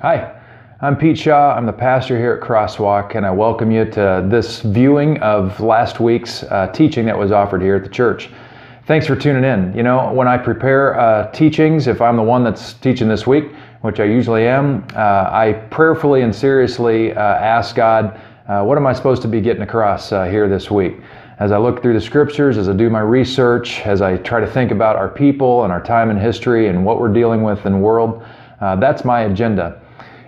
Hi, I'm Pete Shaw. I'm the pastor here at Crosswalk, and I welcome you to this viewing of last week's teaching that was offered here at the church. Thanks for tuning in. You know, when I prepare teachings, if I'm the one that's teaching this week, which I usually am, I prayerfully and seriously ask God, what am I supposed to be getting across here this week? As I look through the scriptures, as I do my research, as I try to think about our people and our time in history and what we're dealing with in the world, that's my agenda.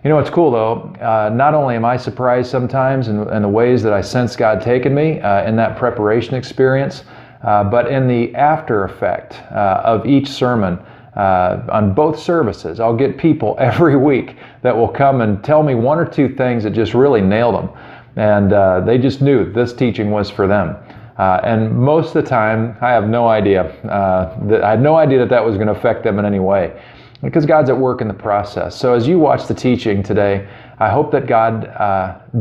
You know what's cool though, not only am I surprised sometimes in the ways that I sense God taking me in that preparation experience, but in the after effect of each sermon on both services. I'll get people every week that will come and tell me one or two things that just really nailed them. And they just knew this teaching was for them. And most of the time, I have no idea. I had no idea that was going to affect them in any way, because God's at work in the process. So as you watch the teaching today, I hope that God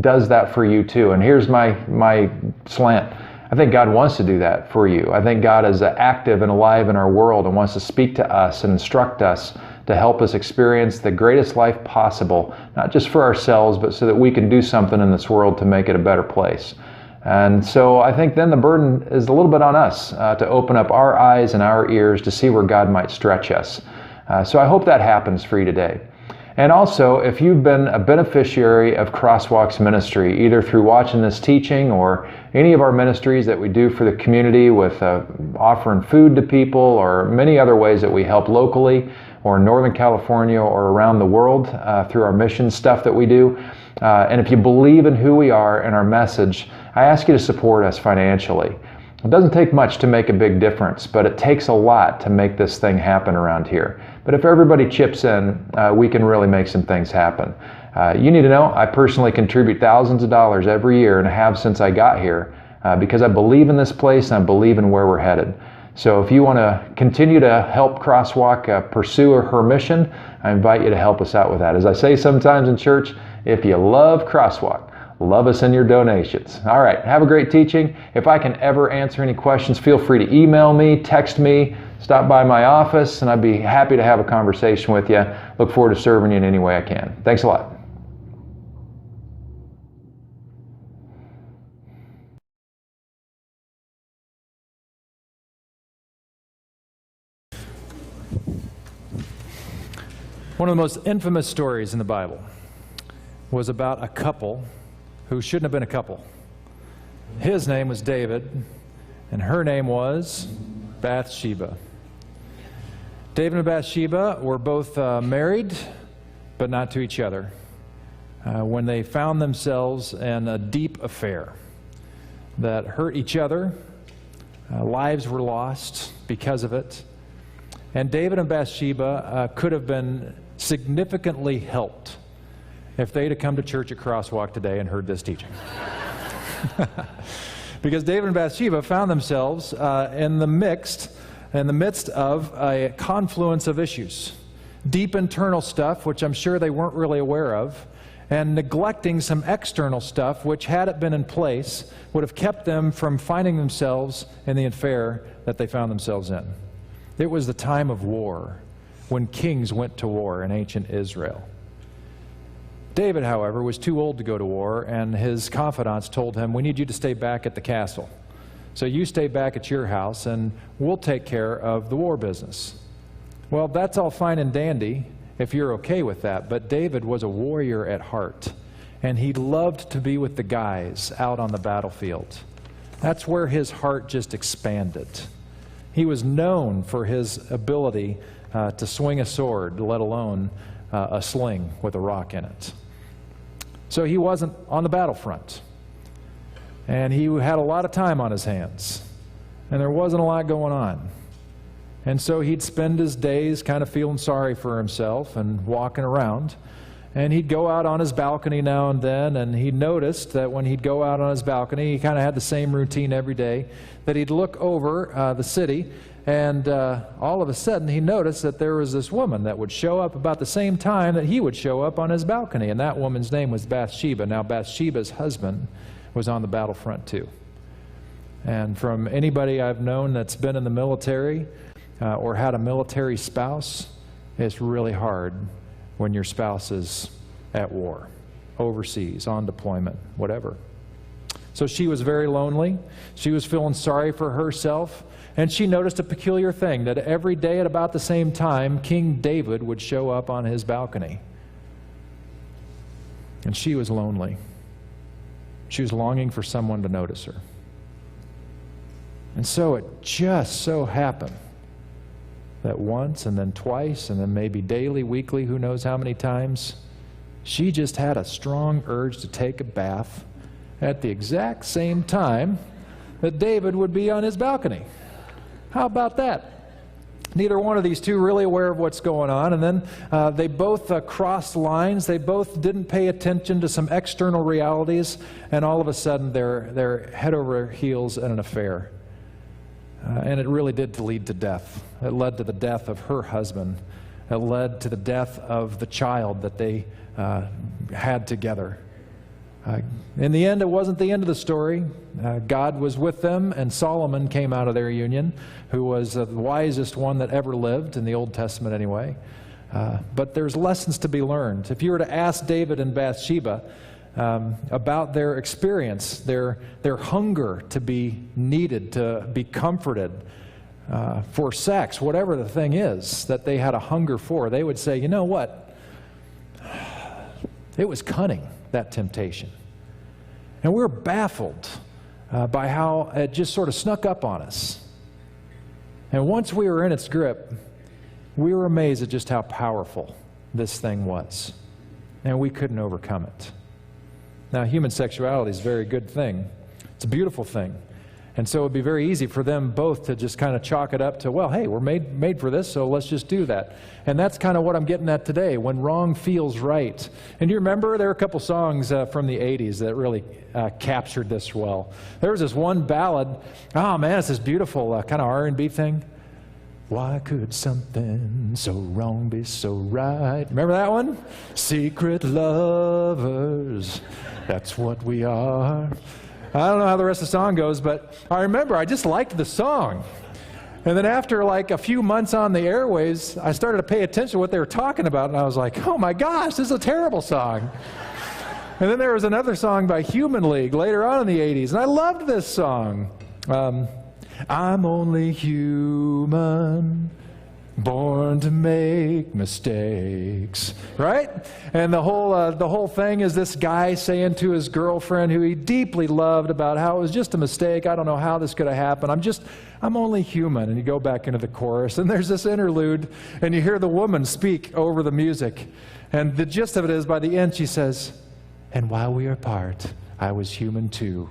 does that for you too. And here's my slant. I think God wants to do that for you. I think God is active and alive in our world and wants to speak to us and instruct us to help us experience the greatest life possible, not just for ourselves, but so that we can do something in this world to make it a better place. And so I think then the burden is a little bit on us to open up our eyes and our ears to see where God might stretch us. So I hope that happens for you today. And also, if you've been a beneficiary of Crosswalk's ministry, either through watching this teaching or any of our ministries that we do for the community with offering food to people or many other ways that we help locally or in Northern California or around the world through our mission stuff that we do, and if you believe in who we are and our message, I ask you to support us financially. It doesn't take much to make a big difference, but it takes a lot to make this thing happen around here. But if everybody chips in, we can really make some things happen. You need to know, I personally contribute thousands of dollars every year and have since I got here because I believe in this place and I believe in where we're headed. So if you want to continue to help Crosswalk pursue her mission, I invite you to help us out with that. As I say sometimes in church, if you love Crosswalk, love us in your donations. All right, have a great teaching. If I can ever answer any questions, feel free to email me, text me, stop by my office, and I'd be happy to have a conversation with you. Look forward to serving you in any way I can. Thanks a lot. One of the most infamous stories in the Bible was about a couple who shouldn't have been a couple. His name was David, and her name was Bathsheba. David and Bathsheba were both married, but not to each other, when they found themselves in a deep affair that hurt each other. Lives were lost because of it. And David and Bathsheba could have been significantly helped if they'd have come to church at Crosswalk today and heard this teaching. Because David and Bathsheba found themselves in the midst of a confluence of issues. Deep internal stuff, which I'm sure they weren't really aware of, and neglecting some external stuff, which had it been in place, would have kept them from finding themselves in the affair that they found themselves in. It was the time of war, when kings went to war in ancient Israel. David, however, was too old to go to war, and his confidants told him, "We need you to stay back at the castle. So you stay back at your house, and we'll take care of the war business." Well, that's all fine and dandy if you're okay with that, but David was a warrior at heart, and he loved to be with the guys out on the battlefield. That's where his heart just expanded. He was known for his ability to swing a sword, let alone a sling with a rock in it. So he wasn't on the battlefront. And he had a lot of time on his hands. And there wasn't a lot going on. And so he'd spend his days kind of feeling sorry for himself and walking around. And he'd go out on his balcony now and then, and he noticed that when he'd go out on his balcony, he kind of had the same routine every day, that he'd look over the city, and all of a sudden he noticed that there was this woman that would show up about the same time that he would show up on his balcony, and that woman's name was Bathsheba. Now Bathsheba's husband was on the battlefront too. And from anybody I've known that's been in the military or had a military spouse, it's really hard when your spouse is at war, overseas, on deployment, whatever. So she was very lonely. She was feeling sorry for herself. And she noticed a peculiar thing, that every day at about the same time, King David would show up on his balcony. And she was lonely. She was longing for someone to notice her. And so it just so happened that once and then twice and then maybe daily, weekly, who knows how many times, she just had a strong urge to take a bath at the exact same time that David would be on his balcony. How about that? Neither one of these two really aware of what's going on, and then they both crossed lines. They both didn't pay attention to some external realities, and all of a sudden they're head over heels in an affair. And it really did lead to death. It led to the death of her husband. It led to the death of the child that they had together. In the end, it wasn't the end of the story. God was with them, and Solomon came out of their union, who was the wisest one that ever lived, in the Old Testament anyway. But there's lessons to be learned. If you were to ask David and Bathsheba about their experience, their hunger to be needed, to be comforted, for sex, whatever the thing is that they had a hunger for, they would say, you know what? It was cunning, that temptation. And we're baffled by how it just sort of snuck up on us. And once we were in its grip, we were amazed at just how powerful this thing was. And we couldn't overcome it. Now, human sexuality is a very good thing. It's a beautiful thing. And so it would be very easy for them both to just kind of chalk it up to, well, hey, we're made for this, so let's just do that. And that's kind of what I'm getting at today, when wrong feels right. And do you remember, there were a couple songs from the 80s that really captured this well. There was this one ballad, oh man, it's this beautiful kind of R&B thing. Why could something so wrong be so right? Remember that one? Secret lovers, that's what we are. I don't know how the rest of the song goes, but I remember I just liked the song. And then after like a few months on the airwaves, I started to pay attention to what they were talking about, and I was like, oh my gosh, this is a terrible song. And then there was another song by Human League later on in the 80s, and I loved this song. I'm only human, born to make mistakes, right? And the whole thing is this guy saying to his girlfriend, who he deeply loved, about how it was just a mistake. I don't know how this could have happened. I'm only human. And you go back into the chorus, and there's this interlude, and you hear the woman speak over the music. And the gist of it is, by the end, she says, "And while we are apart, I was human too."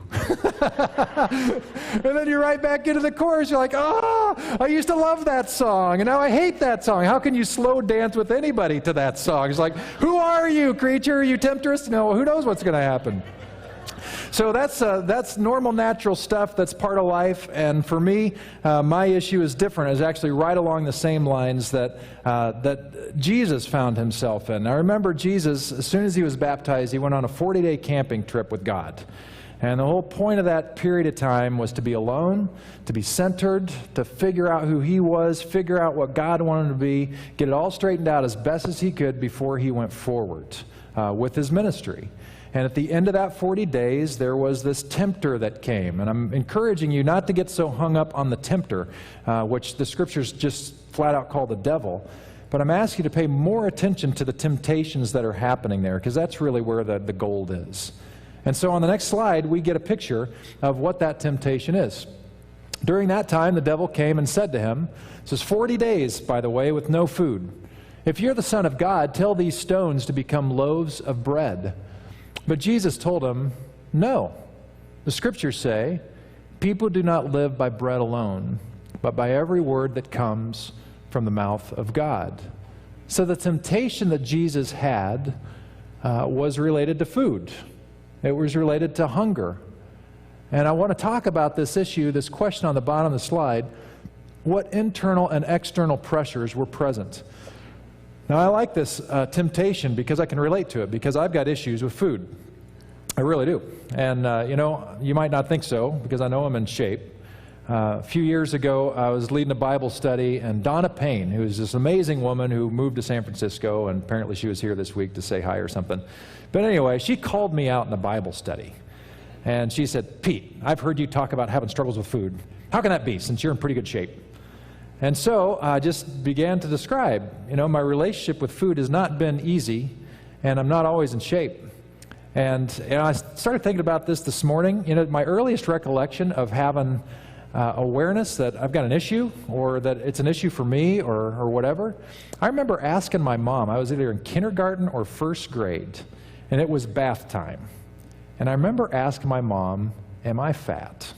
And then you're right back into the chorus. You're like, oh, I used to love that song, and now I hate that song. How can you slow dance with anybody to that song? It's like, who are you, creature? Are you temptress? No, who knows what's going to happen? So that's normal, natural stuff. That's part of life. And for me, my issue is different. It's actually right along the same lines that Jesus found himself in. I remember Jesus, as soon as he was baptized, he went on a 40-day camping trip with God. And the whole point of that period of time was to be alone, to be centered, to figure out who he was, figure out what God wanted him to be, get it all straightened out as best as he could before he went forward with his ministry. And at the end of that 40 days, there was this tempter that came. And I'm encouraging you not to get so hung up on the tempter, which the scriptures just flat out call the devil. But I'm asking you to pay more attention to the temptations that are happening there, because that's really where the gold is. And so on the next slide, we get a picture of what that temptation is. During that time, the devil came and said to him, this is 40 days, by the way, with no food. If you're the Son of God, tell these stones to become loaves of bread. But Jesus told him, no. The scriptures say, people do not live by bread alone, but by every word that comes from the mouth of God. So the temptation that Jesus had was related to food. It was related to hunger. And I want to talk about this issue, this question on the bottom of the slide. What internal and external pressures were present? Now, I like this temptation because I can relate to it, because I've got issues with food. I really do. And, you might not think so, because I know I'm in shape. A few years ago, I was leading a Bible study, and Donna Payne, who is this amazing woman who moved to San Francisco, and apparently she was here this week to say hi or something. But anyway, she called me out in a Bible study. And she said, "Pete, I've heard you talk about having struggles with food. How can that be, since you're in pretty good shape?" And so I just began to describe, my relationship with food has not been easy, and I'm not always in shape. And I started thinking about this morning. My earliest recollection of having awareness that I've got an issue, or that it's an issue for me, or whatever, I remember asking my mom. I was either in kindergarten or first grade, and it was bath time. And I remember asking my mom, "Am I fat?"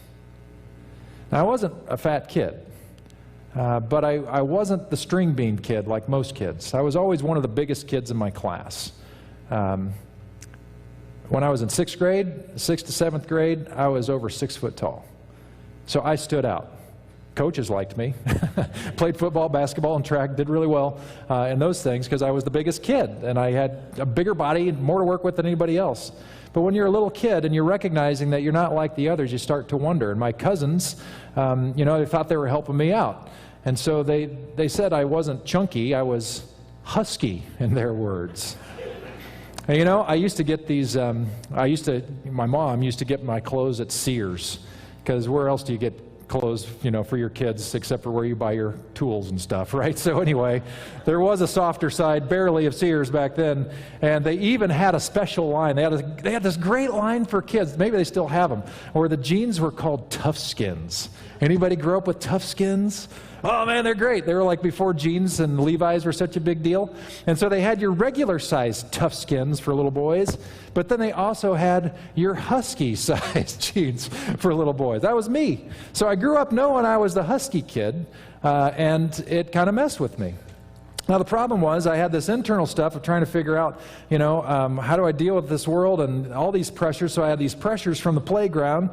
Now, I wasn't a fat kid, but I wasn't the string bean kid like most kids. I was always one of the biggest kids in my class. When I was in 6th grade, 6th to 7th grade, I was over 6 foot tall. So I stood out. Coaches liked me. Played football, basketball, and track, did really well in those things because I was the biggest kid, and I had a bigger body, more to work with than anybody else. But when you're a little kid and you're recognizing that you're not like the others, you start to wonder. And my cousins, they thought they were helping me out. And so they said I wasn't chunky, I was husky, in their words. And I used to get these, my mom used to get my clothes at Sears, because where else do you get clothes, for your kids, except for where you buy your tools and stuff, right? So anyway, there was a softer side, barely, of Sears back then, and they even had a special line. They had this great line for kids. Maybe they still have them, where the jeans were called Tough Skins. Anybody grow up with Tough Skins? Oh man, they're great. They were like before jeans and Levi's were such a big deal. And so they had your regular size Tough Skins for little boys, but then they also had your husky size jeans for little boys. That was me. So I grew up knowing I was the husky kid, and it kind of messed with me. Now the problem was I had this internal stuff of trying to figure out, how do I deal with this world and all these pressures. So I had these pressures from the playground,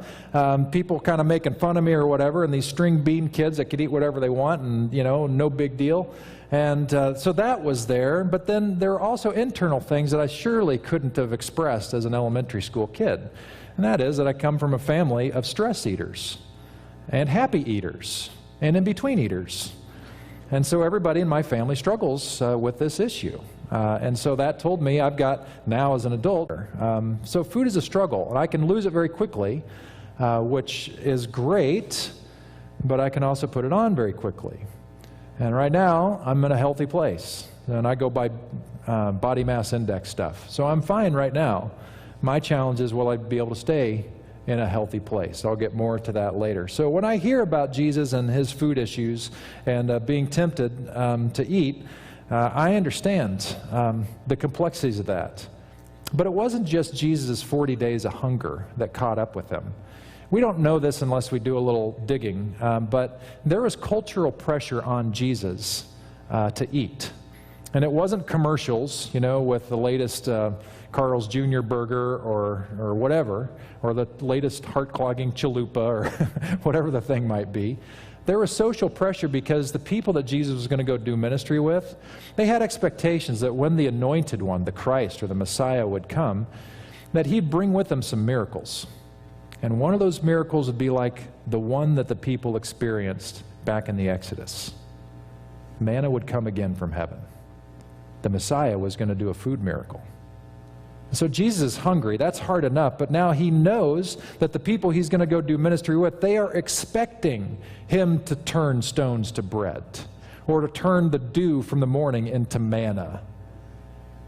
people kind of making fun of me or whatever, and these string bean kids that could eat whatever they want and, no big deal. And so that was there. But then there were also internal things that I surely couldn't have expressed as an elementary school kid. And that is that I come from a family of stress eaters and happy eaters and in-between eaters. And so everybody in my family struggles with this issue. And so that told me I've got, now as an adult, so food is a struggle, and I can lose it very quickly, which is great, but I can also put it on very quickly. And right now, I'm in a healthy place, and I go by body mass index stuff. So I'm fine right now. My challenge is, will I be able to stay in a healthy place? I'll get more to that later. So when I hear about Jesus and his food issues and being tempted to eat, I understand the complexities of that. But it wasn't just Jesus' 40 days of hunger that caught up with him. We don't know this unless we do a little digging, but there was cultural pressure on Jesus to eat. And it wasn't commercials, with the latest Carl's Jr. burger or whatever, or the latest heart-clogging chalupa or whatever the thing might be. There was social pressure because the people that Jesus was going to go do ministry with, they had expectations that when the anointed one, the Christ or the Messiah, would come, that he'd bring with him some miracles. And one of those miracles would be like the one that the people experienced back in the Exodus. Manna would come again from heaven. The Messiah was going to do a food miracle. So Jesus is hungry. That's hard enough. But now he knows that the people he's going to go do ministry with, they are expecting him to turn stones to bread or to turn the dew from the morning into manna.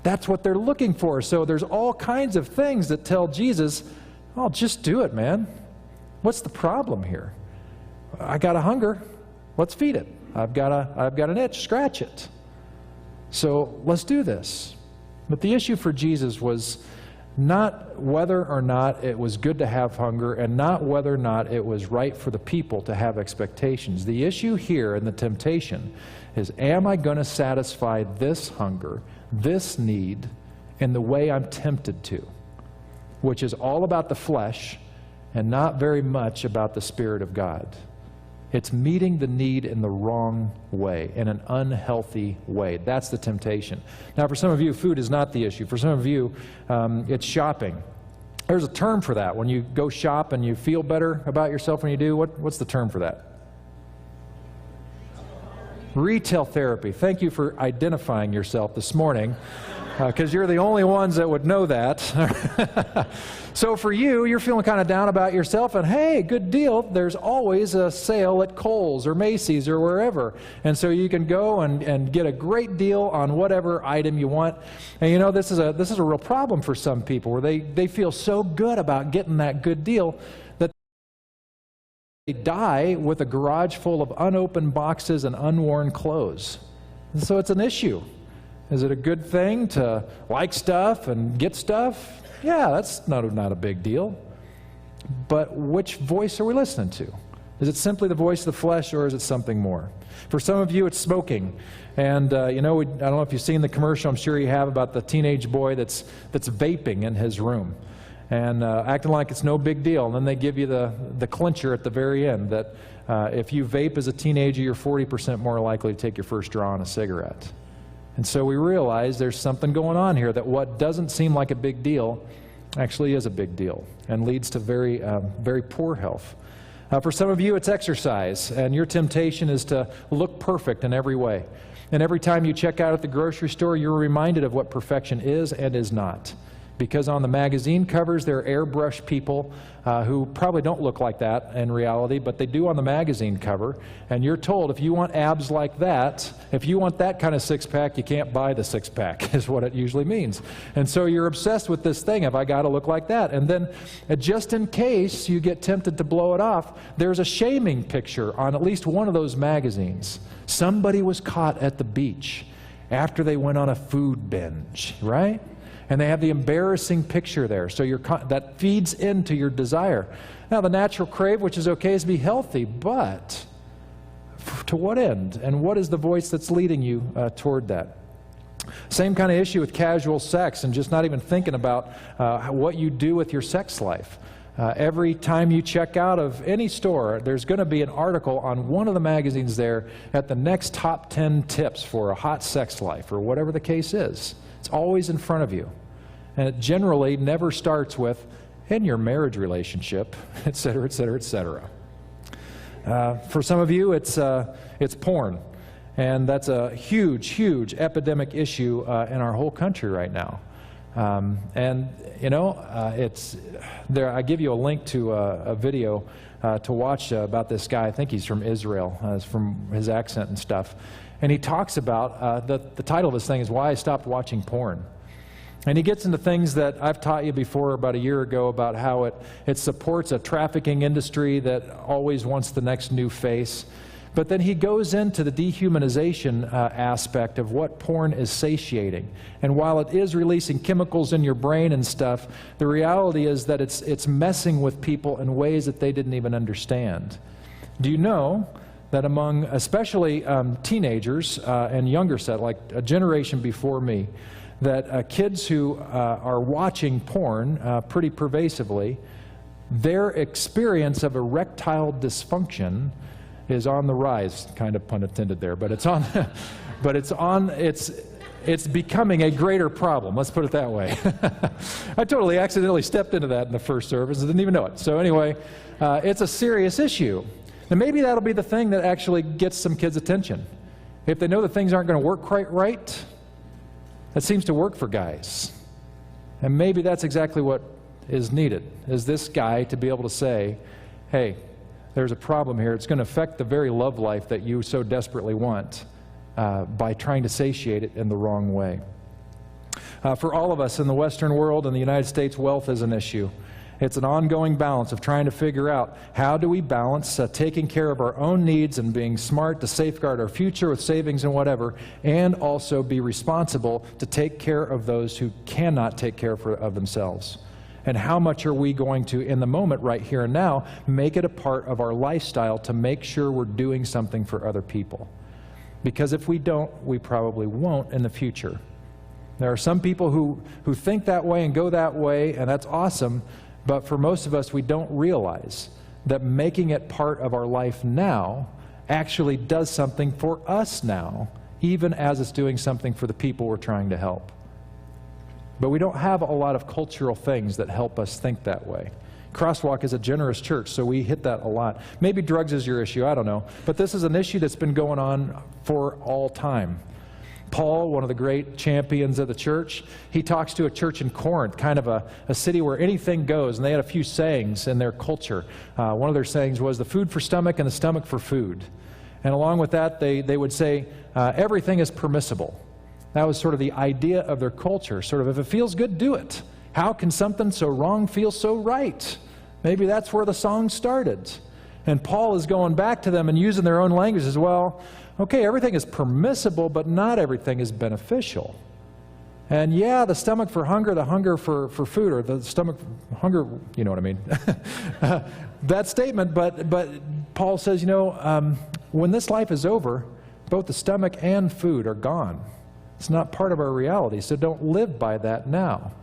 That's what they're looking for. So there's all kinds of things that tell Jesus, oh, just do it, man. What's the problem here? I got a hunger. Let's feed it. I've got an itch. Scratch it. So let's do this. But the issue for Jesus was not whether or not it was good to have hunger and not whether or not it was right for the people to have expectations. The issue here and the temptation is, am I going to satisfy this hunger, this need, in the way I'm tempted to, which is all about the flesh and not very much about the Spirit of God. It's meeting the need in the wrong way, in an unhealthy way. That's the temptation. Now, for some of you, food is not the issue. For some of you, it's shopping. There's a term for that. When you go shop and you feel better about yourself when you do, what's the term for that? Retail therapy. Thank you for identifying yourself this morning, because you're the only ones that would know that. So for you, you're feeling kind of down about yourself, and hey, good deal. There's always a sale at Kohl's or Macy's or wherever. And so you can go and get a great deal on whatever item you want. And you know, this is a real problem for some people, where they feel so good about getting that good deal that they die with a garage full of unopened boxes and unworn clothes. And so it's an issue. Is it a good thing to like stuff and get stuff? Yeah, that's not a big deal. But which voice are we listening to? Is it simply the voice of the flesh, or is it something more? For some of you, it's smoking. And you know, I don't know if you've seen the commercial, I'm sure you have, about the teenage boy that's vaping in his room and acting like it's no big deal. And then they give you the clincher at the very end that if you vape as a teenager, you're 40% more likely to take your first draw on a cigarette. And so we realize there's something going on here, that what doesn't seem like a big deal actually is a big deal and leads to very, very poor health. For some of you, it's exercise, and your temptation is to look perfect in every way. And every time you check out at the grocery store, you're reminded of what perfection is and is not. Because on the magazine covers, there are airbrush people who probably don't look like that in reality, but they do on the magazine cover. And you're told, if you want abs like that, if you want that kind of six-pack, you can't buy the six-pack, is what it usually means. And so you're obsessed with this thing, have I got to look like that? And then, just in case you get tempted to blow it off, there's a shaming picture on at least one of those magazines. Somebody was caught at the beach after they went on a food binge, right? And they have the embarrassing picture there. So that feeds into your desire. Now, the natural crave, which is okay, is to be healthy, but to what end? And what is the voice that's leading you toward that? Same kind of issue with casual sex and just not even thinking about what you do with your sex life. Every time you check out of any store, there's going to be an article on one of the magazines there at the next top 10 tips for a hot sex life, or whatever the case is. It's always in front of you. And it generally never starts with, in your marriage relationship, et cetera, et cetera, et cetera. For some of you, it's porn. And that's a huge, huge epidemic issue in our whole country right now. And, you know, it's there. I give you a link to a video to watch about this guy. I think he's from Israel, from his accent and stuff. And he talks about, the title of this thing is Why I Stopped Watching Porn. And he gets into things that I've taught you before about a year ago, about how it supports a trafficking industry that always wants the next new face. But then he goes into the dehumanization aspect of what porn is satiating. And while it is releasing chemicals in your brain and stuff, the reality is that it's messing with people in ways that they didn't even understand. Do you know that among especially teenagers and younger set, like a generation before me, that kids who are watching porn pretty pervasively, their experience of erectile dysfunction is on the rise, kind of pun intended there, but it's becoming a greater problem, let's put it that way. I totally accidentally stepped into that in the first service and didn't even know it. So anyway, it's a serious issue. And maybe that'll be the thing that actually gets some kids' attention. If they know that things aren't going to work quite right, that seems to work for guys. And maybe that's exactly what is needed, is this guy to be able to say, hey, there's a problem here. It's going to affect the very love life that you so desperately want by trying to satiate it in the wrong way. For all of us in the Western world and the United States, wealth is an issue. It's an ongoing balance of trying to figure out how do we balance taking care of our own needs and being smart to safeguard our future with savings and whatever, and also be responsible to take care of those who cannot take care of themselves. And how much are we going to, in the moment, right here and now, make it a part of our lifestyle to make sure we're doing something for other people? Because if we don't, we probably won't in the future. There are some people who think that way and go that way, and that's awesome. But for most of us, we don't realize that making it part of our life now actually does something for us now, even as it's doing something for the people we're trying to help. But we don't have a lot of cultural things that help us think that way. Crosswalk is a generous church, so we hit that a lot. Maybe drugs is your issue, I don't know. But this is an issue that's been going on for all time. Paul, one of the great champions of the church, he talks to a church in Corinth, kind of a city where anything goes, and they had a few sayings in their culture. One of their sayings was the food for stomach and the stomach for food. And along with that, they would say everything is permissible. That was sort of the idea of their culture, sort of if it feels good, do it. How can something so wrong feel so right? Maybe that's where the song started. And Paul is going back to them and using their own language as well. Okay, everything is permissible, but not everything is beneficial. And yeah, the stomach for hunger, the hunger for food, or the stomach for hunger, you know what I mean. That statement, but Paul says, when this life is over, both the stomach and food are gone. It's not part of our reality, so don't live by that now.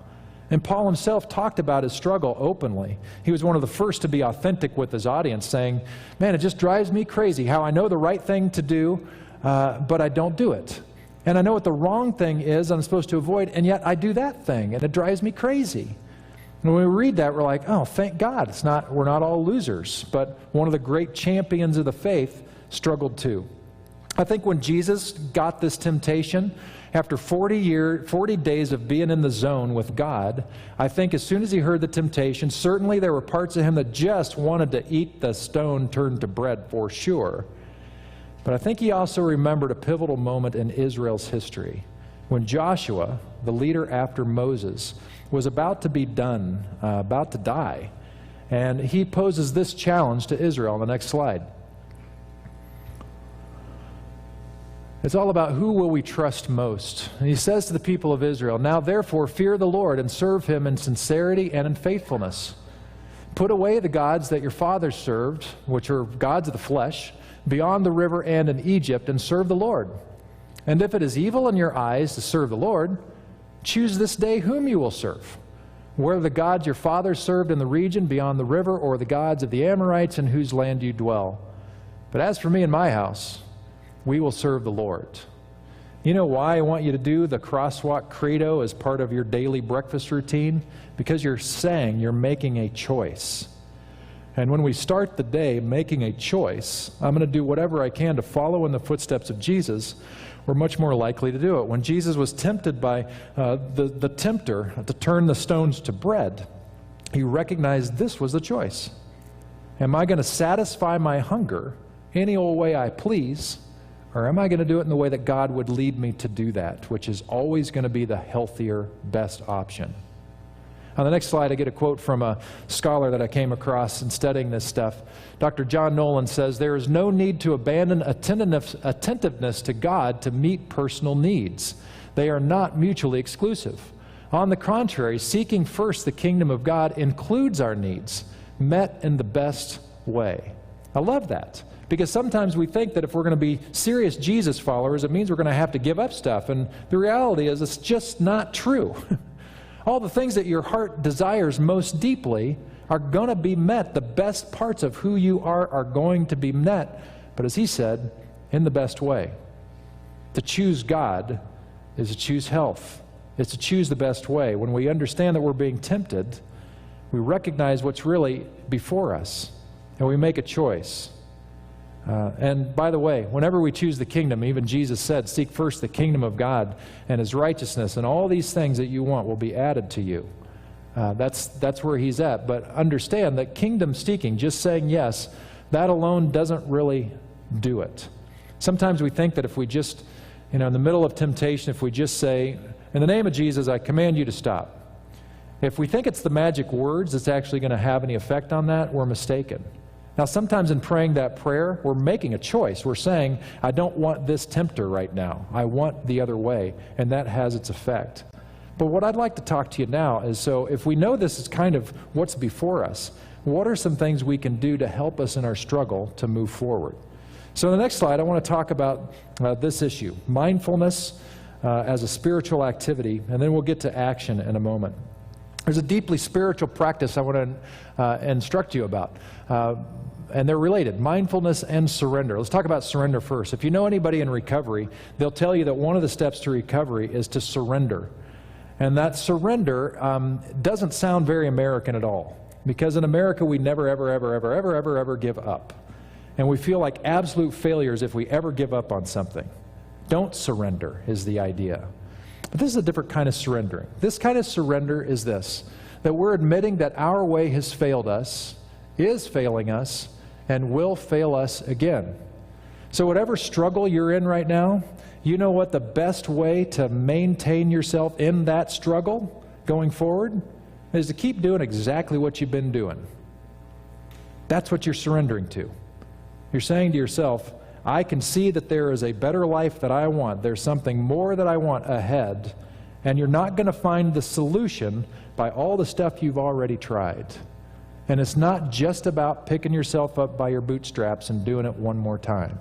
And Paul himself talked about his struggle openly. He was one of the first to be authentic with his audience, saying, man, it just drives me crazy how I know the right thing to do, but I don't do it. And I know what the wrong thing is I'm supposed to avoid, and yet I do that thing, and it drives me crazy. And when we read that, we're like, oh, thank God, we're not all losers. But one of the great champions of the faith struggled too. I think when Jesus got this temptation, after 40 days of being in the zone with God, I think as soon as he heard the temptation, certainly there were parts of him that just wanted to eat the stone turned to bread for sure. But I think he also remembered a pivotal moment in Israel's history when Joshua, the leader after Moses, was about to be done, about to die. And he poses this challenge to Israel on the next slide. It's all about who will we trust most. And he says to the people of Israel, now therefore fear the Lord and serve him in sincerity and in faithfulness. Put away the gods that your fathers served, which are gods of the flesh, beyond the river and in Egypt, and serve the Lord. And if it is evil in your eyes to serve the Lord, choose this day whom you will serve, whether the gods your fathers served in the region beyond the river, or the gods of the Amorites in whose land you dwell. But as for me and my house, we will serve the Lord. You know why I want you to do the Crosswalk Credo as part of your daily breakfast routine? Because you're making a choice. And when we start the day making a choice, I'm going to do whatever I can to follow in the footsteps of Jesus, we're much more likely to do it. When Jesus was tempted by the tempter to turn the stones to bread, he recognized this was the choice. Am I going to satisfy my hunger any old way I please, or am I going to do it in the way that God would lead me to do that, which is always going to be the healthier, best option? On the next slide, I get a quote from a scholar that I came across in studying this stuff. Dr. John Nolan says, there is no need to abandon attentiveness to God to meet personal needs. They are not mutually exclusive. On the contrary, seeking first the kingdom of God includes our needs, met in the best way. I love that. Because sometimes we think that if we're going to be serious Jesus followers, it means we're going to have to give up stuff. And the reality is it's just not true. All the things that your heart desires most deeply are going to be met. The best parts of who you are going to be met. But as he said, in the best way. To choose God is to choose health. It's to choose the best way. When we understand that we're being tempted, we recognize what's really before us. And we make a choice. And by the way, whenever we choose the kingdom, even Jesus said, seek first the kingdom of God and his righteousness, and all these things that you want will be added to you. That's where he's at. But understand that kingdom seeking, just saying yes, that alone doesn't really do it. Sometimes we think that if we just, in the middle of temptation, if we just say, in the name of Jesus, I command you to stop. If we think it's the magic words that's actually going to have any effect on that, we're mistaken. Now, sometimes in praying that prayer, we're making a choice. We're saying, I don't want this tempter right now. I want the other way, and that has its effect. But what I'd like to talk to you now is, so if we know this is kind of what's before us, what are some things we can do to help us in our struggle to move forward? So in the next slide, I want to talk about this issue, mindfulness as a spiritual activity, and then we'll get to action in a moment. There's a deeply spiritual practice I want to instruct you about. And they're related, mindfulness and surrender. Let's talk about surrender first. If you know anybody in recovery, they'll tell you that one of the steps to recovery is to surrender. And that surrender doesn't sound very American at all. Because in America, we never, ever, ever, ever, ever, ever, ever give up. And we feel like absolute failures if we ever give up on something. Don't surrender is the idea. But this is a different kind of surrendering. This kind of surrender is this, that we're admitting that our way has failed us, is failing us, and will fail us again. So whatever struggle you're in right now, you know what the best way to maintain yourself in that struggle going forward is to keep doing exactly what you've been doing. That's what you're surrendering to. You're saying to yourself, I can see that there is a better life that I want. There's something more that I want ahead. And you're not going to find the solution by all the stuff you've already tried. And it's not just about picking yourself up by your bootstraps and doing it one more time.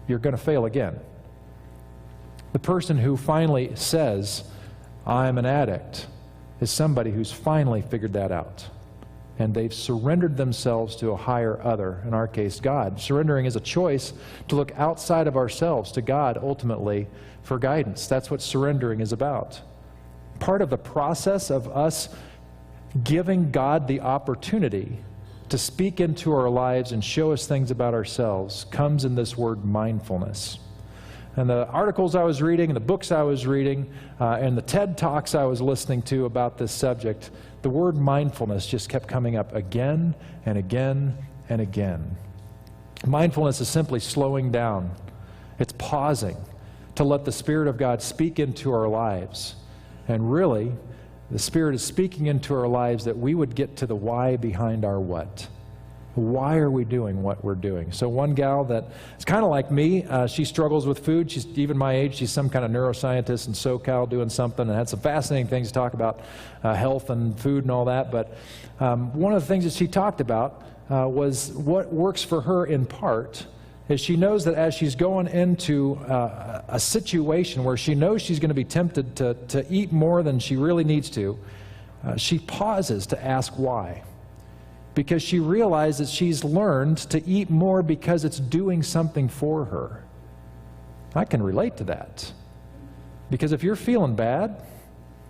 You're going to fail again. The person who finally says, I'm an addict, is somebody who's finally figured that out. And they've surrendered themselves to a higher other, in our case, God. Surrendering is a choice to look outside of ourselves to God, ultimately, for guidance. That's what surrendering is about. Part of the process of us giving God the opportunity to speak into our lives and show us things about ourselves comes in this word mindfulness. And the articles I was reading, and the books I was reading, and the TED Talks I was listening to about this subject, the word mindfulness just kept coming up again and again and again. Mindfulness is simply slowing down. It's pausing to let the Spirit of God speak into our lives. And really, the Spirit is speaking into our lives that we would get to the why behind our what. Why are we doing what we're doing? So one gal that is kind of like me, she struggles with food. She's even my age. She's some kind of neuroscientist in SoCal doing something, and had some fascinating things to talk about health and food and all that. But one of the things that she talked about was what works for her in part is she knows that as she's going into a situation where she knows she's going to be tempted to eat more than she really needs to, she pauses to ask why. Because she realizes she's learned to eat more because it's doing something for her. I can relate to that. Because if you're feeling bad,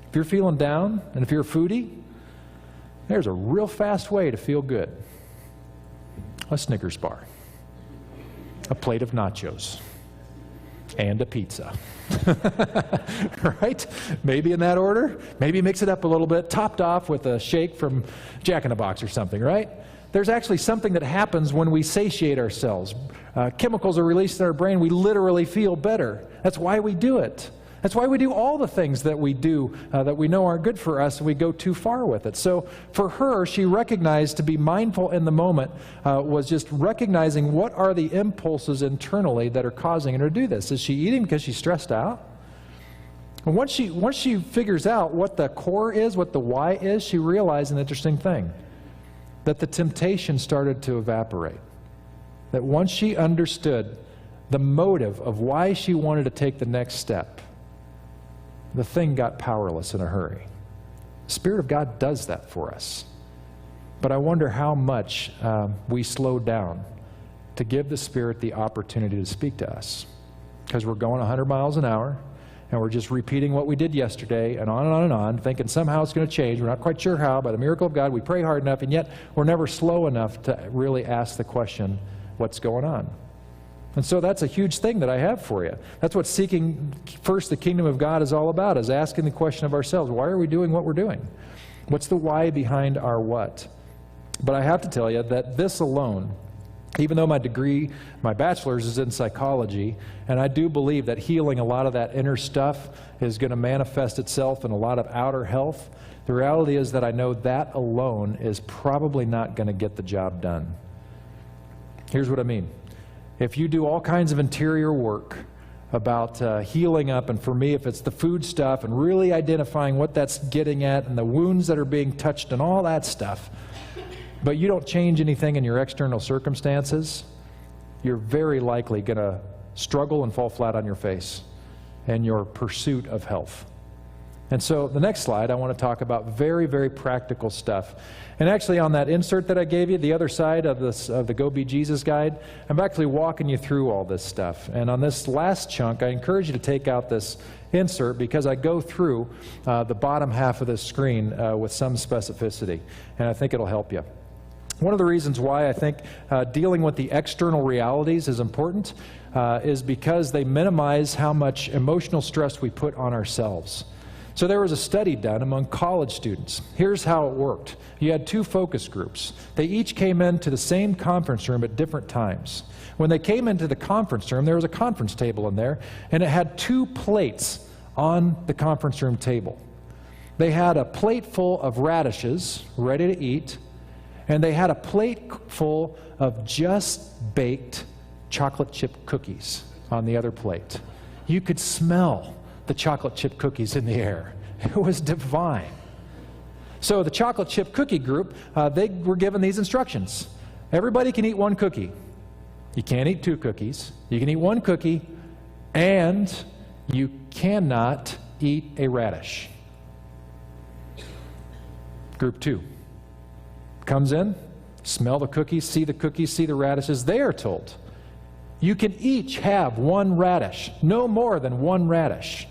if you're feeling down, and if you're a foodie, there's a real fast way to feel good. A Snickers bar, a plate of nachos, and a pizza. Right? Maybe in that order. Maybe mix it up a little bit, topped off with a shake from Jack in the Box or something, right? There's actually something that happens when we satiate ourselves. Chemicals are released in our brain. We literally feel better. That's why we do it. That's why we do all the things that we do that we know aren't good for us, and we go too far with it. So for her, she recognized to be mindful in the moment was just recognizing what are the impulses internally that are causing her to do this. Is she eating because she's stressed out? And once she figures out what the core is, what the why is, she realized an interesting thing, that the temptation started to evaporate. That once she understood the motive of why she wanted to take the next step, the thing got powerless in a hurry. The Spirit of God does that for us. But I wonder how much we slow down to give the Spirit the opportunity to speak to us. Because we're going 100 miles an hour, and we're just repeating what we did yesterday, and on and on and on, thinking somehow it's going to change. We're not quite sure how. By the miracle of God, we pray hard enough, and yet we're never slow enough to really ask the question, what's going on? And so that's a huge thing that I have for you. That's what seeking first the kingdom of God is all about, is asking the question of ourselves, why are we doing what we're doing? What's the why behind our what? But I have to tell you that this alone, even though my degree, my bachelor's is in psychology, and I do believe that healing a lot of that inner stuff is going to manifest itself in a lot of outer health, the reality is that I know that alone is probably not going to get the job done. Here's what I mean. If you do all kinds of interior work about healing up, and for me, if it's the food stuff and really identifying what that's getting at and the wounds that are being touched and all that stuff, but you don't change anything in your external circumstances, you're very likely going to struggle and fall flat on your face in your pursuit of health. And so the next slide, I want to talk about very, very practical stuff. And actually on that insert that I gave you, the other side of this of the Go Be Jesus guide, I'm actually walking you through all this stuff. And on this last chunk, I encourage you to take out this insert because I go through the bottom half of this screen with some specificity. And I think it'll help you. One of the reasons why I think dealing with the external realities is important is because they minimize how much emotional stress we put on ourselves. So there was a study done among college students. Here's how it worked. You had 2 focus groups. They each came into the same conference room at different times. When they came into the conference room, there was a conference table in there, and it had 2 plates on the conference room table. They had a plate full of radishes ready to eat, and they had a plate full of just baked chocolate chip cookies on the other plate. You could smell the chocolate chip cookies in the air. It was divine. So the chocolate chip cookie group, they were given these instructions. Everybody can eat 1 cookie. You can't eat 2 cookies. You can eat 1 cookie, and you cannot eat a radish. Group 2 comes in, smell the cookies, see the radishes. They are told, you can each have 1 radish, no more than 1 radish.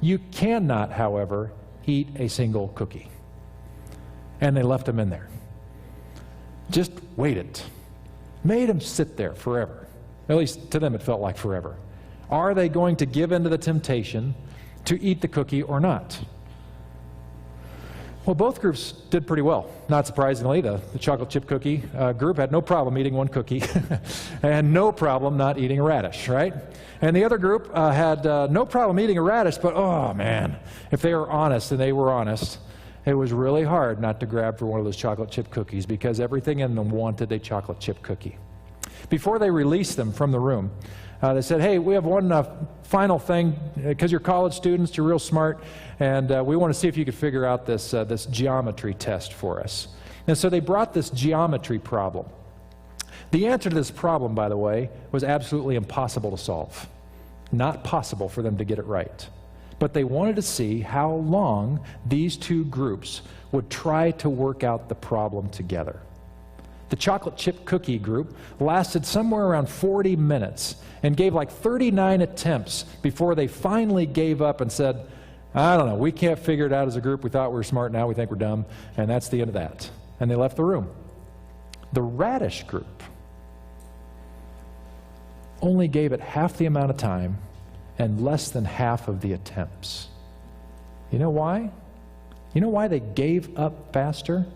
You cannot, however, eat a single cookie. And they left them in there. Just waited. Made them sit there forever. At least to them it felt like forever. Are they going to give in to the temptation to eat the cookie or not? Well, both groups did pretty well. Not surprisingly, the chocolate chip cookie group had no problem eating 1 cookie and no problem not eating a radish, right? And the other group had no problem eating a radish, but oh man, if they were honest, and they were honest, it was really hard not to grab for one of those chocolate chip cookies because everything in them wanted a chocolate chip cookie. Before they released them from the room, they said, hey, we have one final thing, because you're college students, you're real smart, and we want to see if you could figure out this, this geometry test for us. And so they brought this geometry problem. The answer to this problem, by the way, was absolutely impossible to solve. Not possible for them to get it right. But they wanted to see how long these 2 groups would try to work out the problem together. The chocolate chip cookie group lasted somewhere around 40 minutes and gave like 39 attempts before they finally gave up and said, I don't know, we can't figure it out as a group. We thought we were smart, now we think we're dumb, and that's the end of that. And they left the room. The radish group only gave it half the amount of time and less than half of the attempts. You know why? You know why they gave up faster?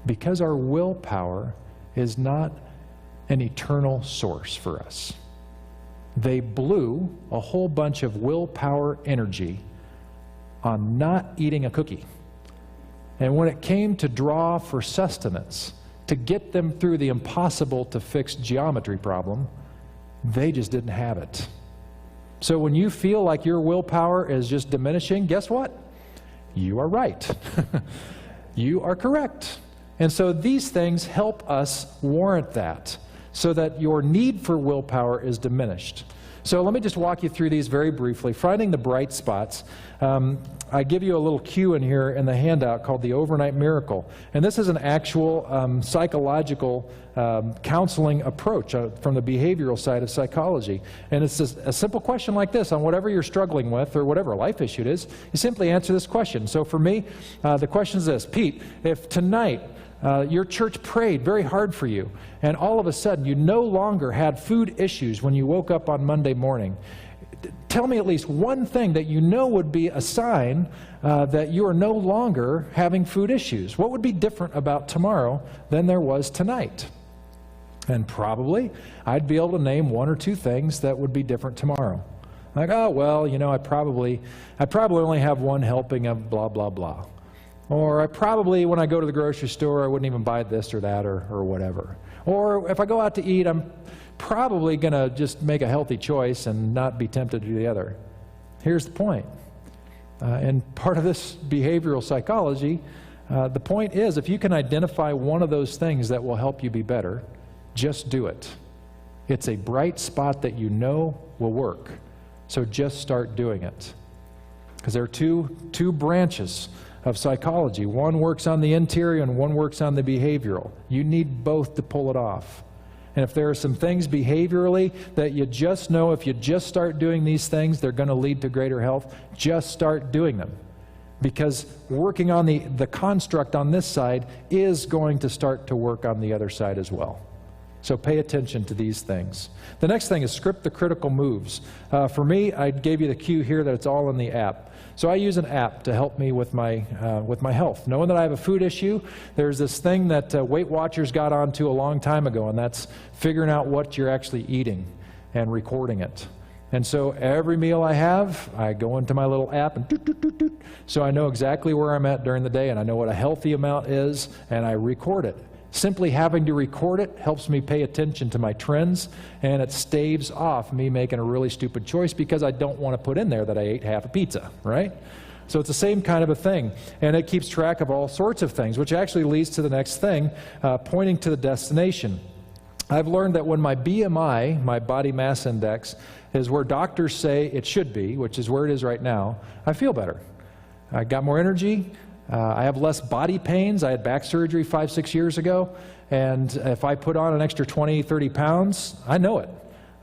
Because our willpower is not an eternal source for us. They blew a whole bunch of willpower energy on not eating a cookie. And when it came to draw for sustenance, to get them through the impossible to fix geometry problem, they just didn't have it. So when you feel like your willpower is just diminishing, guess what? You are right. You are correct. And so these things help us warrant that, so that your need for willpower is diminished. So let me just walk you through these very briefly. Finding the bright spots. I give you a little cue in here in the handout called the Overnight Miracle. And this is an actual psychological counseling approach from the behavioral side of psychology. And it's a simple question like this: on whatever you're struggling with or whatever life issue it is, you simply answer this question. So for me, the question is this: Pete, if tonight your church prayed very hard for you, and all of a sudden you no longer had food issues when you woke up on Monday morning, tell me at least one thing that you know would be a sign that you are no longer having food issues. What would be different about tomorrow than there was tonight? And probably I'd be able to name 1 or 2 things that would be different tomorrow. Like, oh, well, you know, I probably only have 1 helping of blah, blah, blah. Or I probably, when I go to the grocery store, I wouldn't even buy this or that or whatever. Or if I go out to eat, I'm probably going to just make a healthy choice and not be tempted to do the other. Here's the point. And part of this behavioral psychology, the point is, if you can identify one of those things that will help you be better, just do it. It's a bright spot that you know will work. So just start doing it. because there are two branches of psychology. One works on the interior and one works on the behavioral. You need both to pull it off. And if there are some things behaviorally that you just know if you just start doing these things, they're going to lead to greater health, just start doing them. Because working on the construct on this side is going to start to work on the other side as well. So pay attention to these things. The next thing is script the critical moves. For me, I gave you the cue here that it's all in the app. So I use an app to help me with my health. Knowing that I have a food issue, there's this thing that Weight Watchers got onto a long time ago, and that's figuring out what you're actually eating and recording it. And so every meal I have, I go into my little app and doot, doot, doot, doot. So I know exactly where I'm at during the day, and I know what a healthy amount is, and I record it. Simply having to record it helps me pay attention to my trends, and it staves off me making a really stupid choice because I don't want to put in there that I ate half a pizza, right? So it's the same kind of a thing, and it keeps track of all sorts of things, which actually leads to the next thing, pointing to the destination. I've learned that when my BMI, my body mass index, is where doctors say it should be, which is where it is right now, I feel better. I got more energy. I have less body pains. I had back surgery 5-6 years ago, and if I put on an extra 20, 30 pounds, I know it.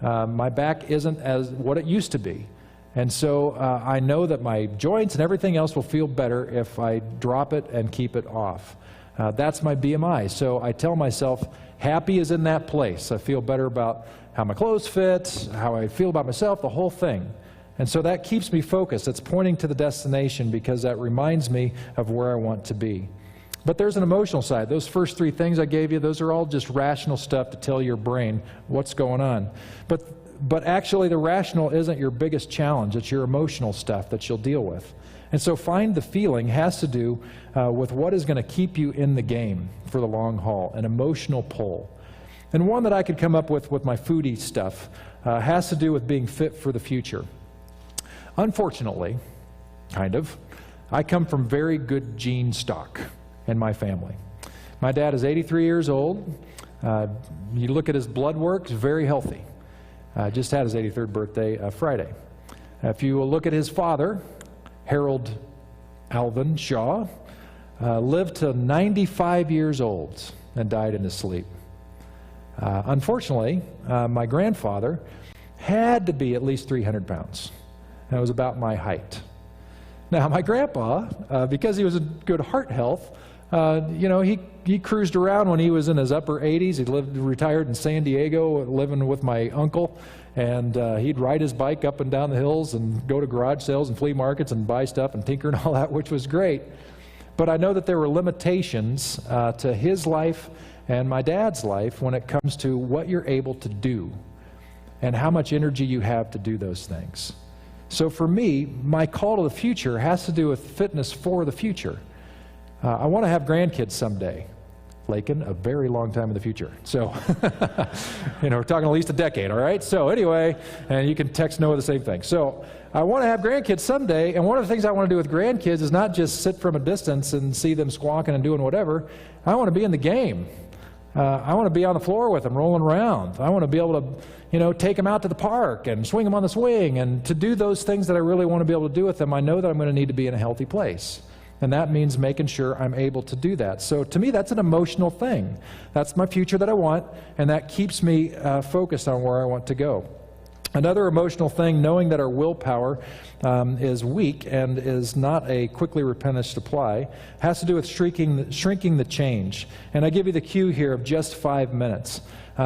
My back isn't as what it used to be. And so I know that my joints and everything else will feel better if I drop it and keep it off. That's my BMI. So I tell myself, happy is in that place. I feel better about how my clothes fit, how I feel about myself, the whole thing. And so that keeps me focused. It's pointing to the destination because that reminds me of where I want to be. But there's an emotional side. Those first 3 things I gave you, those are all just rational stuff to tell your brain what's going on. But actually the rational isn't your biggest challenge. It's your emotional stuff that you'll deal with. And so find the feeling has to do with what is going to keep you in the game for the long haul, an emotional pull. And one that I could come up with my foodie stuff has to do with being fit for the future. Unfortunately, I come from very good gene stock in my family. My dad is 83 years old. You look at his blood work, he's very healthy. Just had his 83rd birthday Friday. If you look at his father, Harold Alvin Shaw, lived to 95 years old and died in his sleep. Unfortunately, my grandfather had to be at least 300 pounds. That was about my height. Now, my grandpa, because he was in good heart health, he cruised around when he was in his upper 80s. He retired in San Diego, living with my uncle, and he'd ride his bike up and down the hills and go to garage sales and flea markets and buy stuff and tinker and all that, which was great. But I know that there were limitations to his life and my dad's life when it comes to what you're able to do and how much energy you have to do those things. So for me, my call to the future has to do with fitness for the future. I want to have grandkids someday. Lakin, a very long time in the future. So, we're talking at least a decade, all right? So anyway, and you can text Noah the same thing. So I want to have grandkids someday, and one of the things I want to do with grandkids is not just sit from a distance and see them squawking and doing whatever. I want to be in the game. I want to be on the floor with them, rolling around. I want to be able to, take them out to the park and swing them on the swing. And to do those things that I really want to be able to do with them, I know that I'm going to need to be in a healthy place. And that means making sure I'm able to do that. So to me, that's an emotional thing. That's my future that I want, and that keeps me focused on where I want to go. Another emotional thing, knowing that our willpower is weak and is not a quickly replenished supply, has to do with shrinking the change. And I give you the cue here of just 5 minutes.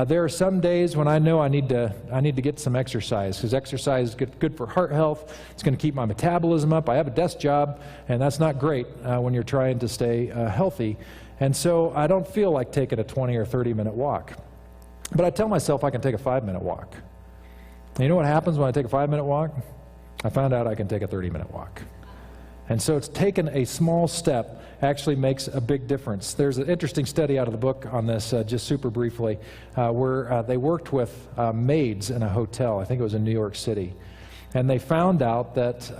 There are some days when I know I need to get some exercise, because exercise is good for heart health. It's going to keep my metabolism up. I have a desk job, and that's not great when you're trying to stay healthy. And so I don't feel like taking a 20 or 30-minute walk. But I tell myself I can take a 5-minute walk. And you know what happens when I take a 5-minute walk? I found out I can take a 30-minute walk. And so it's taken a small step actually makes a big difference. There's an interesting study out of the book on this, just super briefly, where they worked with maids in a hotel. I think it was in New York City. And they found out that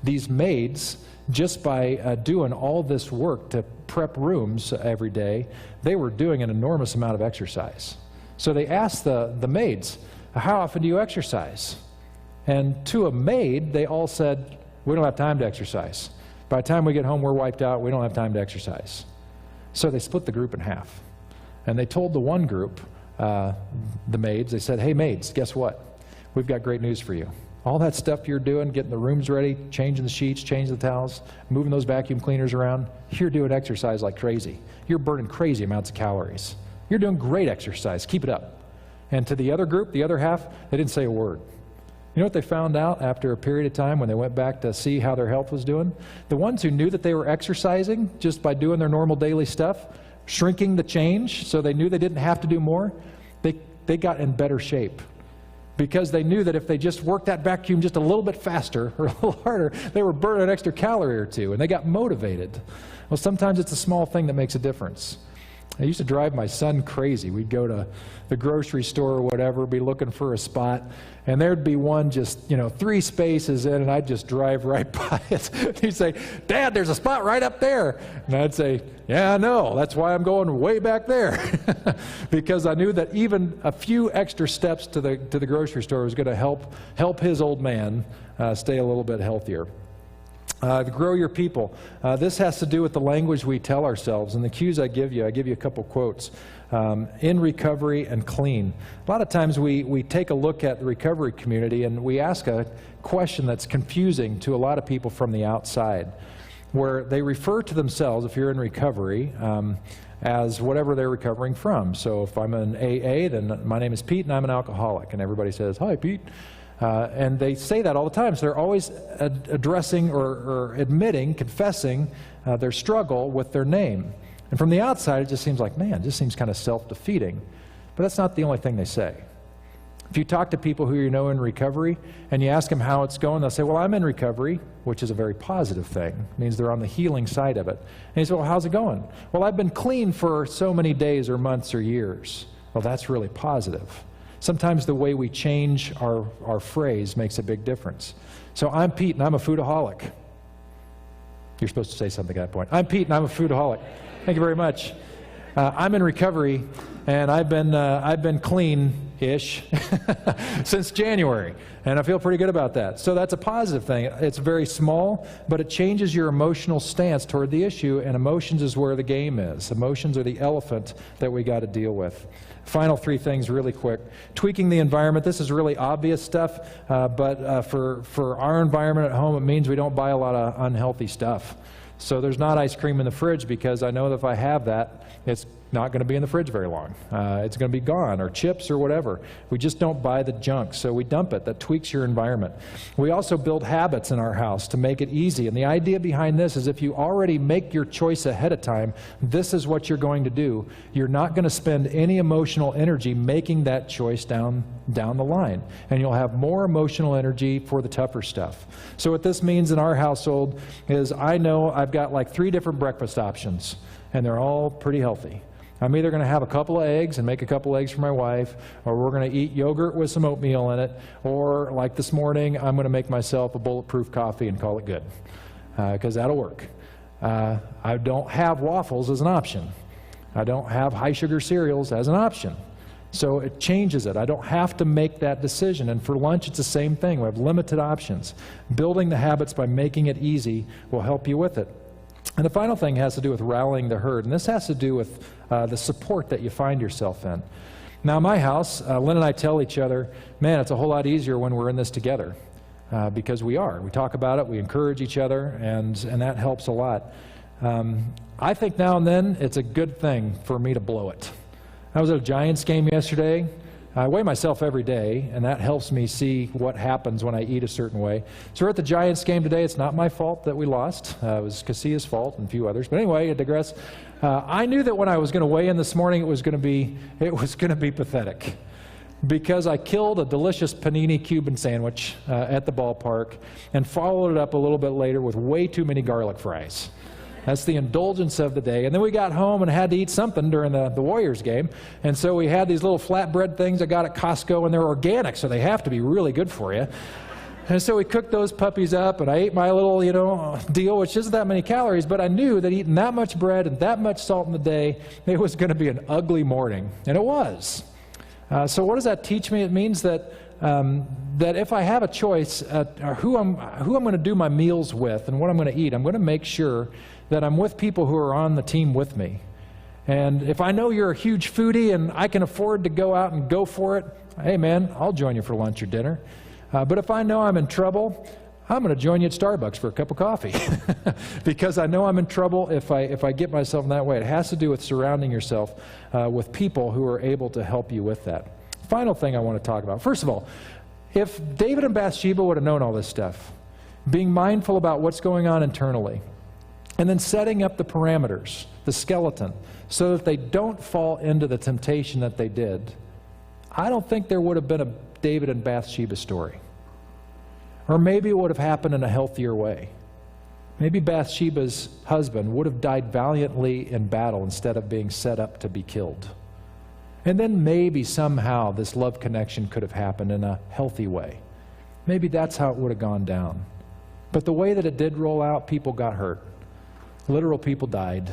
these maids, just by doing all this work to prep rooms every day, they were doing an enormous amount of exercise. So they asked the maids, how often do you exercise? And to a maid, they all said, We don't have time to exercise. By the time we get home, we're wiped out. We don't have time to exercise. So they split the group in half. And they told the one group, the maids, they said, hey maids, guess what? We've got great news for you. All that stuff you're doing, getting the rooms ready, changing the sheets, changing the towels, moving those vacuum cleaners around, you're doing exercise like crazy. You're burning crazy amounts of calories. You're doing great exercise. Keep it up. And to the other group, the other half, they didn't say a word. You know what they found out after a period of time when they went back to see how their health was doing? The ones who knew that they were exercising just by doing their normal daily stuff, shrinking the change so they knew they didn't have to do more, they got in better shape. Because they knew that if they just worked that vacuum just a little bit faster or a little harder, they were burning an extra calorie or two, and they got motivated. Well, sometimes it's a small thing that makes a difference. I used to drive my son crazy. We'd go to the grocery store or whatever, be looking for a spot, and there'd be one just, 3 spaces in, and I'd just drive right by it. He'd say, Dad, there's a spot right up there. And I'd say, yeah, I know. That's why I'm going way back there. Because I knew that even a few extra steps to the grocery store was going to help his old man stay a little bit healthier. Grow your people. This has to do with the language we tell ourselves. And the cues I give you a couple quotes. In recovery and clean. A lot of times we take a look at the recovery community and we ask a question that's confusing to a lot of people from the outside, where they refer to themselves, if you're in recovery, as whatever they're recovering from. So if I'm in AA, then my name is Pete and I'm an alcoholic. And everybody says, hi, Pete. And they say that all the time, so they're always addressing or admitting, confessing their struggle with their name. And from the outside, it just seems like, man, it just seems kind of self-defeating. But that's not the only thing they say. If you talk to people who you know in recovery, and you ask them how it's going, they'll say, well, I'm in recovery, which is a very positive thing. It means they're on the healing side of it. And you say, well, how's it going? Well, I've been clean for so many days or months or years. Well, that's really positive. Sometimes the way we change our phrase makes a big difference. So I'm Pete and I'm a foodaholic. You're supposed to say something at that point. I'm Pete and I'm a foodaholic. Thank you very much. I'm in recovery and I've been clean-ish since January, and I feel pretty good about that. So that's a positive thing. It's very small, but it changes your emotional stance toward the issue, and emotions is where the game is. Emotions are the elephant that we got to deal with. Final 3 things really quick. Tweaking the environment. This is really obvious stuff, but for our environment at home, it means we don't buy a lot of unhealthy stuff. So there's not ice cream in the fridge because I know that if I have that, it's not going to be in the fridge very long. It's going to be gone, or chips or whatever. We just don't buy the junk, so we dump it. That tweaks your environment. We also build habits in our house to make it easy. And the idea behind this is if you already make your choice ahead of time, this is what you're going to do. You're not going to spend any emotional energy making that choice down the line. And you'll have more emotional energy for the tougher stuff. So what this means in our household is I know I've got like 3 different breakfast options, and they're all pretty healthy. I'm either going to have a couple of eggs and make a couple of eggs for my wife, or we're going to eat yogurt with some oatmeal in it, or like this morning, I'm going to make myself a bulletproof coffee and call it good, because that'll work. I don't have waffles as an option. I don't have high sugar cereals as an option. So it changes it. I don't have to make that decision. And for lunch, it's the same thing. We have limited options. Building the habits by making it easy will help you with it. And the final thing has to do with rallying the herd, and this has to do with the support that you find yourself in. Now, in my house, Lynn and I tell each other, man, it's a whole lot easier when we're in this together, because we are. We talk about it, we encourage each other, and that helps a lot. I think now and then it's a good thing for me to blow it. I was at a Giants game yesterday. I weigh myself every day, and that helps me see what happens when I eat a certain way. So we're at the Giants game today. It's not my fault that we lost. It was Casillas' fault and a few others. But anyway, I digress. I knew that when I was going to weigh in this morning, it was going to be pathetic, because I killed a delicious panini Cuban sandwich at the ballpark and followed it up a little bit later with way too many garlic fries. That's the indulgence of the day. And then we got home and had to eat something during the Warriors game. And so we had these little flatbread things I got at Costco, and they're organic, so they have to be really good for you. And so we cooked those puppies up, and I ate my little, deal, which isn't that many calories, but I knew that eating that much bread and that much salt in the day, it was going to be an ugly morning. And it was. So what does that teach me? It means that that if I have a choice who I'm going to do my meals with and what I'm going to eat, I'm going to make sure that I'm with people who are on the team with me. And if I know you're a huge foodie and I can afford to go out and go for it, hey man, I'll join you for lunch or dinner. But if I know I'm in trouble, I'm going to join you at Starbucks for a cup of coffee because I know I'm in trouble if I get myself in that way. It has to do with surrounding yourself with people who are able to help you with that. Final thing I want to talk about. First of all, if David and Bathsheba would have known all this stuff, being mindful about what's going on internally, and then setting up the parameters, the skeleton, so that they don't fall into the temptation that they did, I don't think there would have been a David and Bathsheba story. Or maybe it would have happened in a healthier way. Maybe Bathsheba's husband would have died valiantly in battle instead of being set up to be killed. And then maybe somehow this love connection could have happened in a healthy way. Maybe that's how it would have gone down. But the way that it did roll out, people got hurt. Literal people died.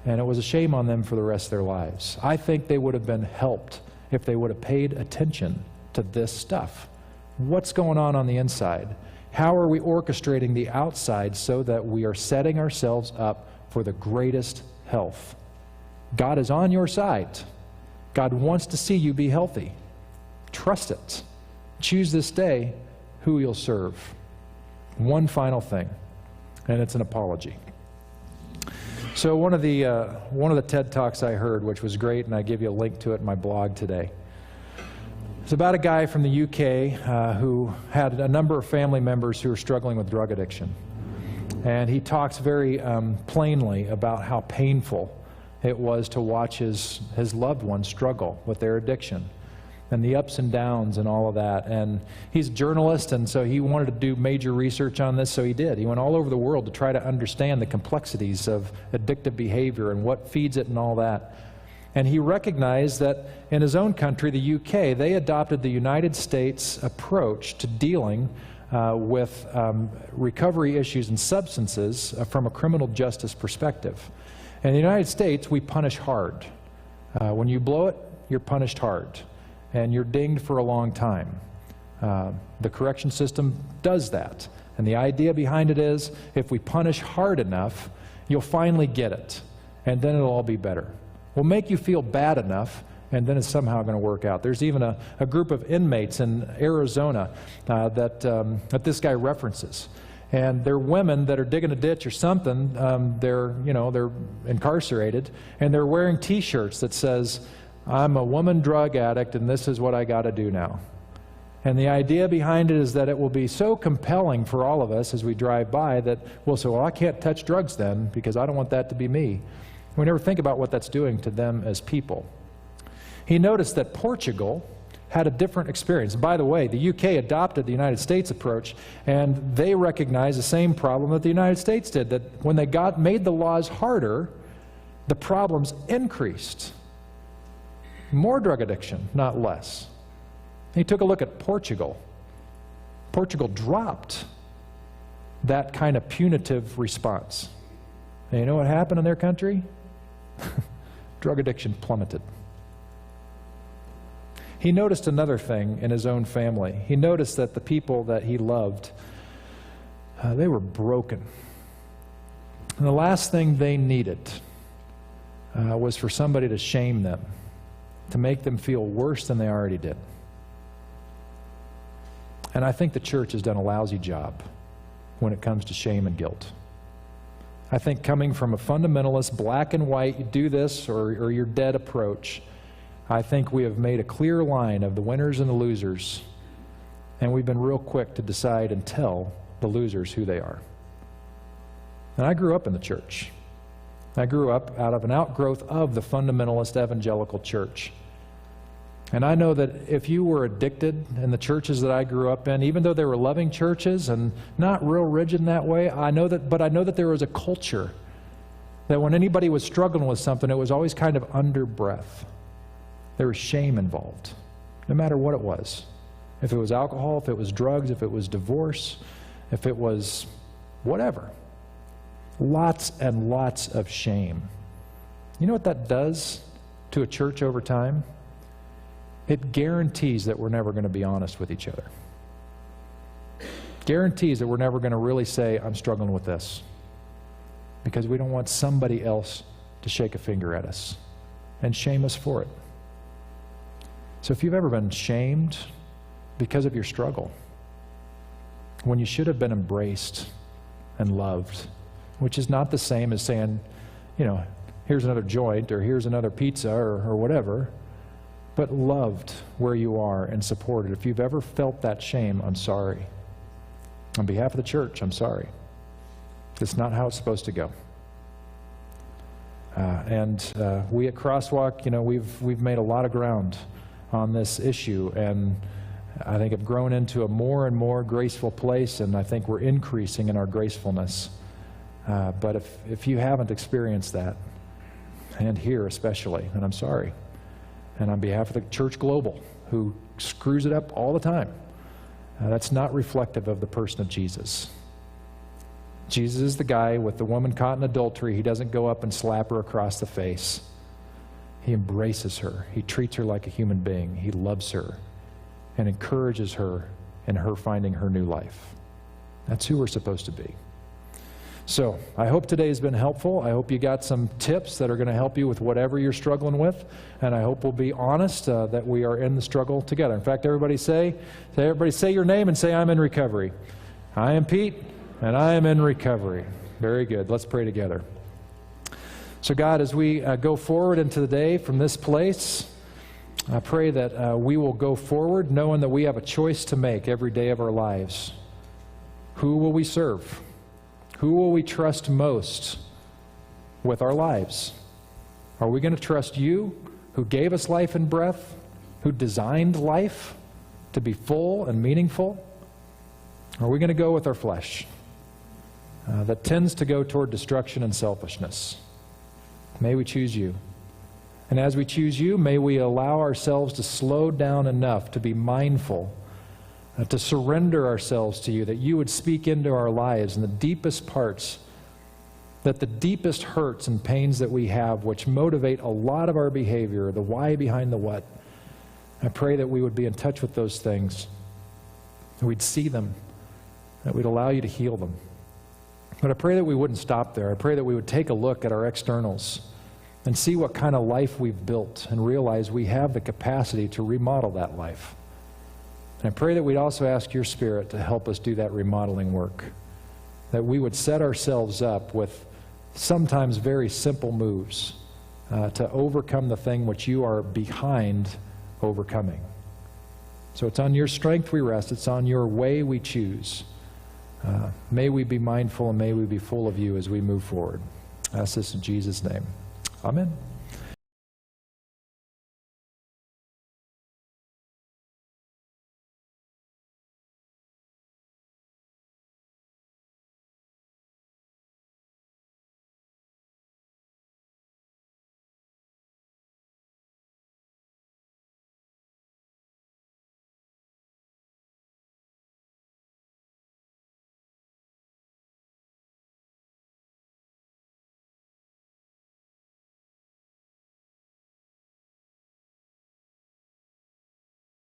And it was a shame on them for the rest of their lives. I think they would have been helped if they would have paid attention to this stuff. What's going on the inside? How are we orchestrating the outside so that we are setting ourselves up for the greatest health? God is on your side. God wants to see you be healthy. Trust it. Choose this day who you'll serve. One final thing, and it's an apology. So one of the TED Talks I heard, which was great, and I give you a link to it in my blog today. It's about a guy from the UK who had a number of family members who were struggling with drug addiction. And he talks very plainly about how painful it was to watch his loved ones struggle with their addiction and the ups and downs and all of that. And he's a journalist, and so he wanted to do major research on this, so he did. He went all over the world to try to understand the complexities of addictive behavior and what feeds it and all that. And he recognized that in his own country, the UK, they adopted the United States approach to dealing with recovery issues and substances from a criminal justice perspective. In the United States, we punish hard. When you blow it, you're punished hard. And you're dinged for a long time. The correction system does that. And the idea behind it is, if we punish hard enough, you'll finally get it. And then it'll all be better. We'll make you feel bad enough, and then it's somehow going to work out. There's even a group of inmates in Arizona that this guy references. And they're women that are digging a ditch or something. They're incarcerated, and they're wearing T-shirts that says, "I'm a woman drug addict, and this is what I got to do now." And the idea behind it is that it will be so compelling for all of us as we drive by that we'll say, well, I can't touch drugs then because I don't want that to be me. We never think about what that's doing to them as people. He noticed that Portugal had a different experience. By the way, the UK adopted the United States approach, and they recognized the same problem that the United States did, that when they made the laws harder, the problems increased. More drug addiction, not less. He took a look at Portugal. Portugal dropped that kind of punitive response. And you know what happened in their country? Drug addiction plummeted. He noticed another thing in his own family. He noticed that the people that he loved, they were broken. And the last thing they needed was for somebody to shame them, to make them feel worse than they already did. And I think the church has done a lousy job when it comes to shame and guilt. I think coming from a fundamentalist, black and white, you do this or you're dead approach, I think we have made a clear line of the winners and the losers, and we've been real quick to decide and tell the losers who they are. And I grew up in the church. I grew up out of an outgrowth of the fundamentalist evangelical church. And I know that if you were addicted in the churches that I grew up in, even though they were loving churches and not real rigid in that way, I know that there was a culture that when anybody was struggling with something, it was always kind of under breath. There was shame involved, no matter what it was. If it was alcohol, if it was drugs, if it was divorce, if it was whatever. Lots and lots of shame. You know what that does to a church over time? it guarantees that we're never going to be honest with each other. Guarantees that we're never going to really say, I'm struggling with this. Because we don't want somebody else to shake a finger at us and shame us for it. So if you've ever been shamed because of your struggle, when you should have been embraced and loved, which is not the same as saying, here's another joint or here's another pizza or whatever, but loved where you are and supported. If you've ever felt that shame, I'm sorry. On behalf of the church, I'm sorry. It's not how it's supposed to go. We at Crosswalk, we've made a lot of ground on this issue, and I think have grown into a more and more graceful place, and I think we're increasing in our gracefulness. But if you haven't experienced that, and here especially, then I'm sorry. And on behalf of the Church Global, who screws it up all the time, that's not reflective of the person of Jesus. Jesus is the guy with the woman caught in adultery. He doesn't go up and slap her across the face. He embraces her. He treats her like a human being. He loves her and encourages her in her finding her new life. That's who we're supposed to be. So I hope today has been helpful. I hope you got some tips that are going to help you with whatever you're struggling with. And I hope we'll be honest that we are in the struggle together. In fact, everybody say your name and say, I'm in recovery. I am Pete, and I am in recovery. Very good. Let's pray together. So God, as we go forward into the day from this place, I pray that we will go forward knowing that we have a choice to make every day of our lives. Who will we serve? Who will we trust most with our lives? Are we going to trust you, who gave us life and breath, who designed life to be full and meaningful? Or are we going to go with our flesh that tends to go toward destruction and selfishness? May we choose you. And as we choose you, may we allow ourselves to slow down enough to be mindful, to surrender ourselves to you, that you would speak into our lives in the deepest parts, that the deepest hurts and pains that we have, which motivate a lot of our behavior, the why behind the what. I pray that we would be in touch with those things, that we'd see them, that we'd allow you to heal them. But I pray that we wouldn't stop there. I pray that we would take a look at our externals and see what kind of life we've built and realize we have the capacity to remodel that life. And I pray that we'd also ask your Spirit to help us do that remodeling work, that we would set ourselves up with sometimes very simple moves to overcome the thing which you are behind overcoming. So it's on your strength we rest. It's on your way we choose. May we be mindful and may we be full of you as we move forward. I ask this in Jesus' name. Amen.